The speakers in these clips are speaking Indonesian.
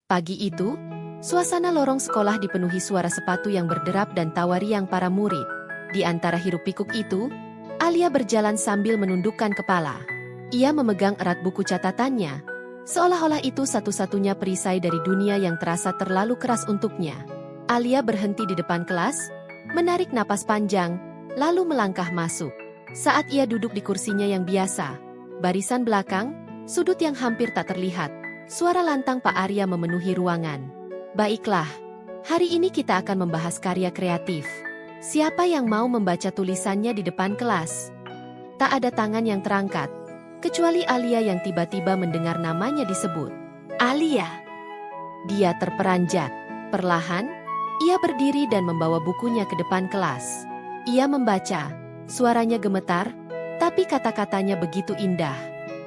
Pagi itu, suasana lorong sekolah dipenuhi suara sepatu yang berderap dan tawa riang para murid. Di antara hiruk-pikuk itu, Alia berjalan sambil menundukkan kepala. Ia memegang erat buku catatannya, seolah-olah itu satu-satunya perisai dari dunia yang terasa terlalu keras untuknya. Alia berhenti di depan kelas, menarik napas panjang, lalu melangkah masuk. Saat ia duduk di kursinya yang biasa, barisan belakang, sudut yang hampir tak terlihat, suara lantang Pak Arya memenuhi ruangan. Baiklah, hari ini kita akan membahas karya kreatif. Siapa yang mau membaca tulisannya di depan kelas? Tak ada tangan yang terangkat, kecuali Alia yang tiba-tiba mendengar namanya disebut. Alia! Dia terperanjat. Perlahan, ia berdiri dan membawa bukunya ke depan kelas. Ia membaca, suaranya gemetar, tapi kata-katanya begitu indah.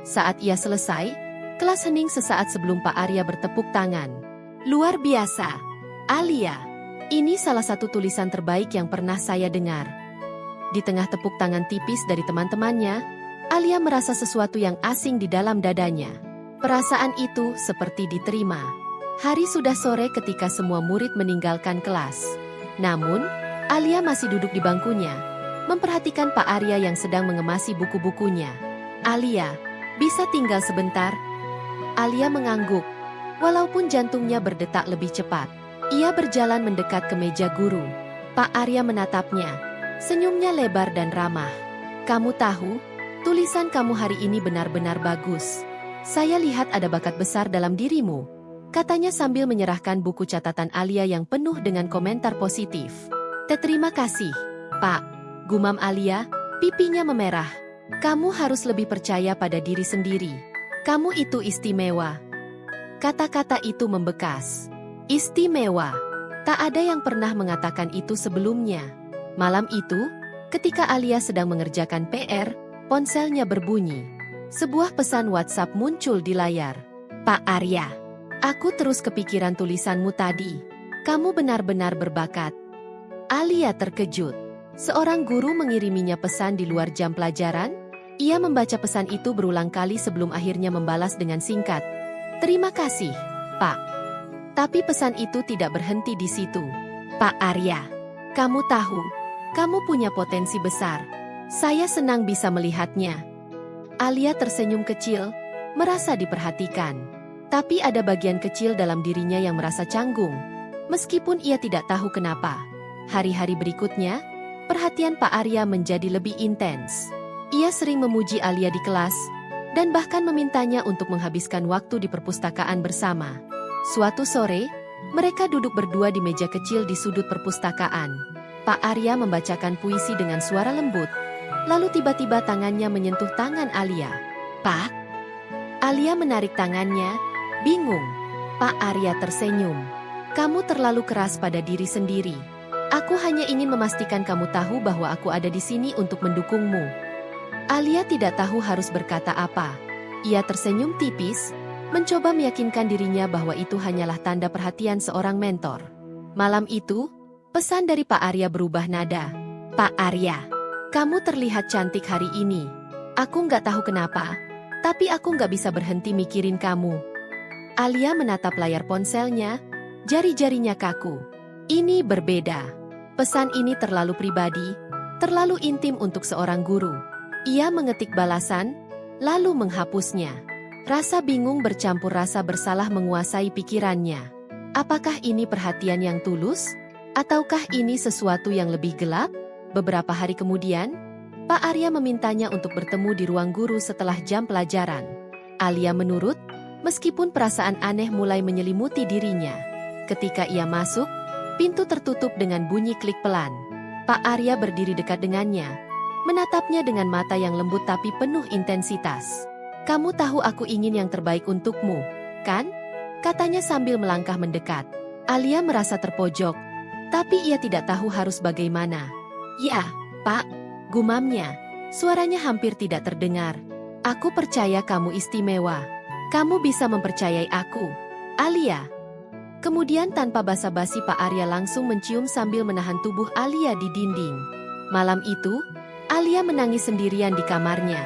Saat ia selesai, kelas hening sesaat sebelum Pak Arya bertepuk tangan. Luar biasa, Alia. Ini salah satu tulisan terbaik yang pernah saya dengar. Di tengah tepuk tangan tipis dari teman-temannya, Alia merasa sesuatu yang asing di dalam dadanya. Perasaan itu seperti diterima. Hari sudah sore ketika semua murid meninggalkan kelas. Namun, Alia masih duduk di bangkunya, memperhatikan Pak Arya yang sedang mengemasi buku-bukunya. Alia, bisa tinggal sebentar? Alia mengangguk, walaupun jantungnya berdetak lebih cepat. Ia berjalan mendekat ke meja guru. Pak Arya menatapnya, senyumnya lebar dan ramah. Kamu tahu, tulisan kamu hari ini benar-benar bagus. Saya lihat ada bakat besar dalam dirimu, katanya sambil menyerahkan buku catatan Alia yang penuh dengan komentar positif. Terima kasih, Pak. Gumam Alia, pipinya memerah. Kamu harus lebih percaya pada diri sendiri. Kamu itu istimewa. Kata-kata itu membekas. Istimewa. Tak ada yang pernah mengatakan itu sebelumnya. Malam itu, ketika Alia sedang mengerjakan PR, ponselnya berbunyi. Sebuah pesan WhatsApp muncul di layar. Pak Arya, aku terus kepikiran tulisanmu tadi. Kamu benar-benar berbakat. Alia terkejut. Seorang guru mengiriminya pesan di luar jam pelajaran. Ia membaca pesan itu berulang kali sebelum akhirnya membalas dengan singkat. Terima kasih, Pak. Tapi pesan itu tidak berhenti di situ. Pak Arya, kamu tahu, kamu punya potensi besar. Saya senang bisa melihatnya. Alia tersenyum kecil, merasa diperhatikan. Tapi ada bagian kecil dalam dirinya yang merasa canggung. Meskipun ia tidak tahu kenapa. Hari-hari berikutnya, perhatian Pak Arya menjadi lebih intens. Ia sering memuji Alia di kelas, dan bahkan memintanya untuk menghabiskan waktu di perpustakaan bersama. Suatu sore, mereka duduk berdua di meja kecil di sudut perpustakaan. Pak Arya membacakan puisi dengan suara lembut, lalu tiba-tiba tangannya menyentuh tangan Alia. Pak? Alia menarik tangannya, bingung. Pak Arya tersenyum. Kamu terlalu keras pada diri sendiri. Aku hanya ingin memastikan kamu tahu bahwa aku ada di sini untuk mendukungmu. Alia tidak tahu harus berkata apa. Ia tersenyum tipis, mencoba meyakinkan dirinya bahwa itu hanyalah tanda perhatian seorang mentor. Malam itu, pesan dari Pak Arya berubah nada. Pak Arya, kamu terlihat cantik hari ini. Aku nggak tahu kenapa, tapi aku nggak bisa berhenti mikirin kamu. Alia menatap layar ponselnya, jari-jarinya kaku. Ini berbeda. Pesan ini terlalu pribadi, terlalu intim untuk seorang guru. Ia mengetik balasan, lalu menghapusnya. Rasa bingung bercampur rasa bersalah menguasai pikirannya. Apakah ini perhatian yang tulus? Ataukah ini sesuatu yang lebih gelap? Beberapa hari kemudian, Pak Arya memintanya untuk bertemu di ruang guru setelah jam pelajaran. Alia menurut, meskipun perasaan aneh mulai menyelimuti dirinya. Ketika ia masuk, pintu tertutup dengan bunyi klik pelan. Pak Arya berdiri dekat dengannya, menatapnya dengan mata yang lembut tapi penuh intensitas. Kamu tahu aku ingin yang terbaik untukmu, kan? Katanya sambil melangkah mendekat. Alia merasa terpojok, tapi ia tidak tahu harus bagaimana. Ya, Pak, gumamnya. Suaranya hampir tidak terdengar. Aku percaya kamu istimewa. Kamu bisa mempercayai aku, Alia. Kemudian tanpa basa-basi Pak Arya langsung mencium sambil menahan tubuh Alia di dinding. Malam itu, Alia menangis sendirian di kamarnya.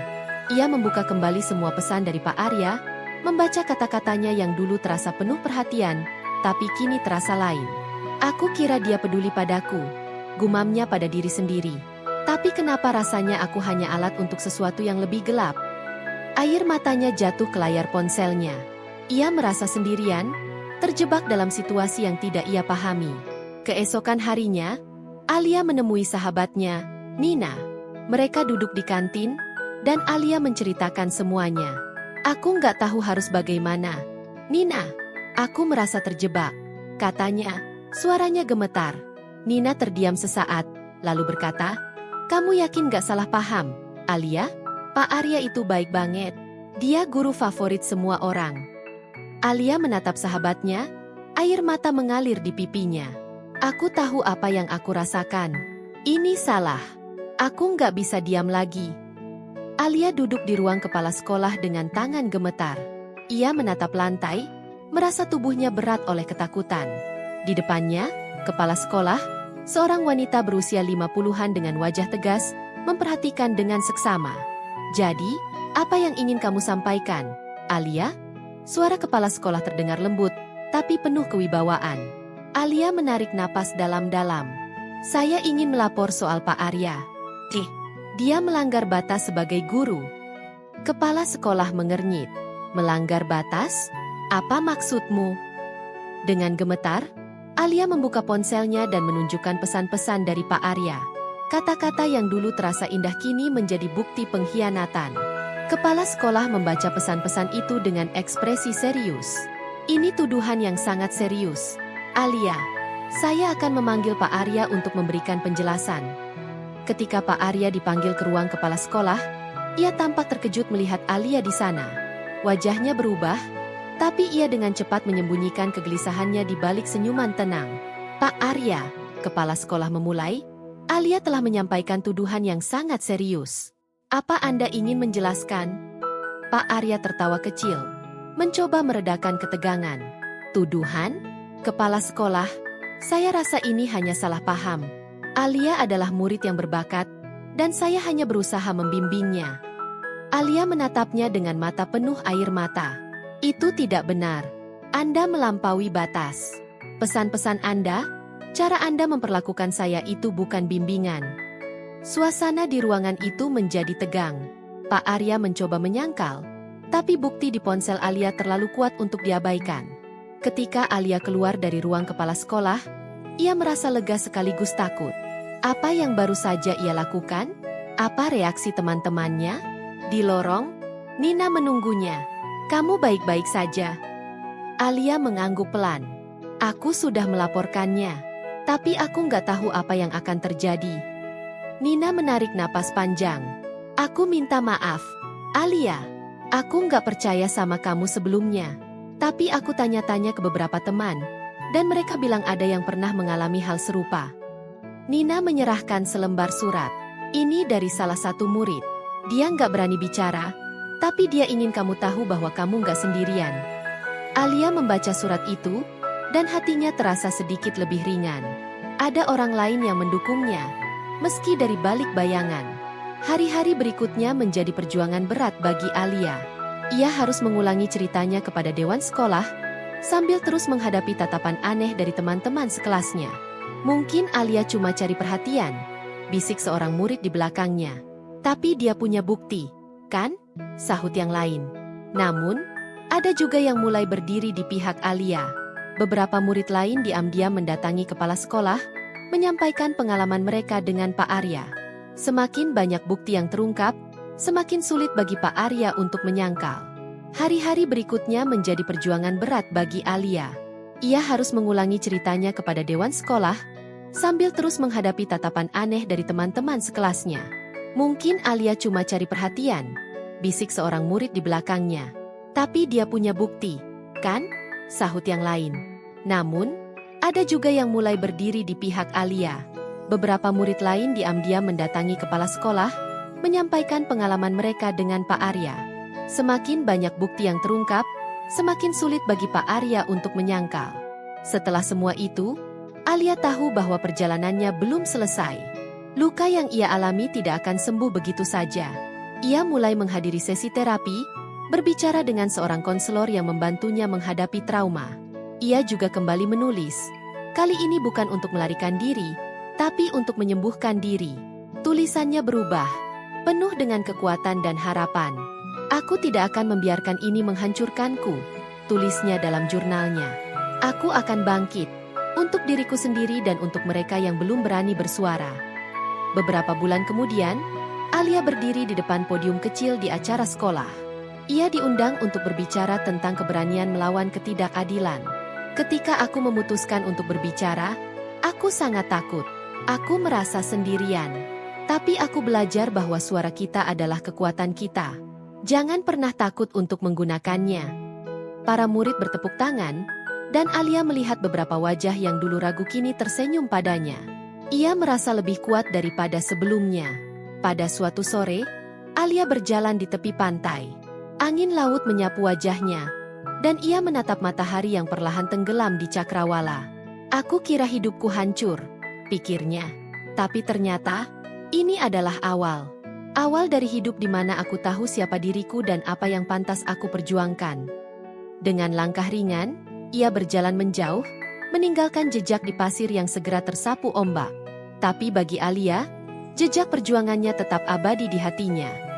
Ia membuka kembali semua pesan dari Pak Arya, membaca kata-katanya yang dulu terasa penuh perhatian, tapi kini terasa lain. Aku kira dia peduli padaku, gumamnya pada diri sendiri. Tapi kenapa rasanya aku hanya alat untuk sesuatu yang lebih gelap? Air matanya jatuh ke layar ponselnya. Ia merasa sendirian, terjebak dalam situasi yang tidak ia pahami. Keesokan harinya, Alia menemui sahabatnya, Nina. Mereka duduk di kantin, dan Alia menceritakan semuanya. Aku nggak tahu harus bagaimana. Nina, aku merasa terjebak, katanya. Suaranya gemetar. Nina terdiam sesaat, lalu berkata, kamu yakin gak salah paham, Alia? Pak Arya itu baik banget. Dia guru favorit semua orang. Alia menatap sahabatnya, air mata mengalir di pipinya. Aku tahu apa yang aku rasakan. Ini salah. Aku gak bisa diam lagi. Alia duduk di ruang kepala sekolah dengan tangan gemetar. Ia menatap lantai, merasa tubuhnya berat oleh ketakutan. Di depannya, kepala sekolah, seorang wanita berusia 50-an dengan wajah tegas, memperhatikan dengan seksama. Jadi, apa yang ingin kamu sampaikan, Alia? Suara kepala sekolah terdengar lembut, tapi penuh kewibawaan. Alia menarik napas dalam-dalam. Saya ingin melapor soal Pak Arya. Dia melanggar batas sebagai guru. Kepala sekolah mengernyit. Melanggar batas? Apa maksudmu? Dengan gemetar, Alia membuka ponselnya dan menunjukkan pesan-pesan dari Pak Arya. Kata-kata yang dulu terasa indah kini menjadi bukti pengkhianatan. Kepala sekolah membaca pesan-pesan itu dengan ekspresi serius. Ini tuduhan yang sangat serius. Alia, saya akan memanggil Pak Arya untuk memberikan penjelasan. Ketika Pak Arya dipanggil ke ruang kepala sekolah, ia tampak terkejut melihat Alia di sana. Wajahnya berubah, tapi ia dengan cepat menyembunyikan kegelisahannya di balik senyuman tenang. Pak Arya, kepala sekolah memulai, Alia telah menyampaikan tuduhan yang sangat serius. Apa Anda ingin menjelaskan? Pak Arya tertawa kecil, mencoba meredakan ketegangan. Tuduhan? Kepala sekolah, saya rasa ini hanya salah paham. Alia adalah murid yang berbakat, dan saya hanya berusaha membimbingnya. Alia menatapnya dengan mata penuh air mata. Itu tidak benar. Anda melampaui batas. Pesan-pesan Anda, cara Anda memperlakukan saya itu bukan bimbingan. Suasana di ruangan itu menjadi tegang. Pak Arya mencoba menyangkal, tapi bukti di ponsel Alia terlalu kuat untuk diabaikan. Ketika Alia keluar dari ruang kepala sekolah, ia merasa lega sekaligus takut. Apa yang baru saja ia lakukan? Apa reaksi teman-temannya? Di lorong, Nina menunggunya. Kamu baik-baik saja. Alia mengangguk pelan. Aku sudah melaporkannya. Tapi aku nggak tahu apa yang akan terjadi. Nina menarik napas panjang. Aku minta maaf. Alia, aku nggak percaya sama kamu sebelumnya. Tapi aku tanya-tanya ke beberapa teman, dan mereka bilang ada yang pernah mengalami hal serupa. Nina menyerahkan selembar surat. Ini dari salah satu murid. Dia nggak berani bicara, tapi dia ingin kamu tahu bahwa kamu nggak sendirian. Alia membaca surat itu, dan hatinya terasa sedikit lebih ringan. Ada orang lain yang mendukungnya, meski dari balik bayangan. Hari-hari berikutnya menjadi perjuangan berat bagi Alia. Ia harus mengulangi ceritanya kepada dewan sekolah, sambil terus menghadapi tatapan aneh dari teman-teman sekelasnya. Mungkin Alia cuma cari perhatian, bisik seorang murid di belakangnya. Tapi dia punya bukti, kan? Sahut yang lain. Namun, ada juga yang mulai berdiri di pihak Alia. Beberapa murid lain diam-diam mendatangi kepala sekolah, menyampaikan pengalaman mereka dengan Pak Arya. Semakin banyak bukti yang terungkap, semakin sulit bagi Pak Arya untuk menyangkal. Hari-hari berikutnya menjadi perjuangan berat bagi Alia. Ia harus mengulangi ceritanya kepada dewan sekolah, sambil terus menghadapi tatapan aneh dari teman-teman sekelasnya. Mungkin Alia cuma cari perhatian, bisik seorang murid di belakangnya. Tapi dia punya bukti, kan? Sahut yang lain. Namun, ada juga yang mulai berdiri di pihak Alia. Beberapa murid lain diam-diam mendatangi kepala sekolah, menyampaikan pengalaman mereka dengan Pak Arya. Semakin banyak bukti yang terungkap, semakin sulit bagi Pak Arya untuk menyangkal. Setelah semua itu, Alia tahu bahwa perjalanannya belum selesai. Luka yang ia alami tidak akan sembuh begitu saja. Ia mulai menghadiri sesi terapi, berbicara dengan seorang konselor yang membantunya menghadapi trauma. Ia juga kembali menulis. Kali ini bukan untuk melarikan diri, tapi untuk menyembuhkan diri. Tulisannya berubah, penuh dengan kekuatan dan harapan. Aku tidak akan membiarkan ini menghancurkanku, tulisnya dalam jurnalnya. Aku akan bangkit, untuk diriku sendiri dan untuk mereka yang belum berani bersuara. Beberapa bulan kemudian, Alia berdiri di depan podium kecil di acara sekolah. Ia diundang untuk berbicara tentang keberanian melawan ketidakadilan. Ketika aku memutuskan untuk berbicara, aku sangat takut. Aku merasa sendirian. Tapi aku belajar bahwa suara kita adalah kekuatan kita. Jangan pernah takut untuk menggunakannya. Para murid bertepuk tangan, dan Alia melihat beberapa wajah yang dulu ragu kini tersenyum padanya. Ia merasa lebih kuat daripada sebelumnya. Pada suatu sore, Alia berjalan di tepi pantai. Angin laut menyapu wajahnya, dan ia menatap matahari yang perlahan tenggelam di cakrawala. Aku kira hidupku hancur, pikirnya. Tapi ternyata, ini adalah awal. Awal dari hidup di mana aku tahu siapa diriku dan apa yang pantas aku perjuangkan. Dengan langkah ringan, ia berjalan menjauh, meninggalkan jejak di pasir yang segera tersapu ombak. Tapi bagi Alia, jejak perjuangannya tetap abadi di hatinya.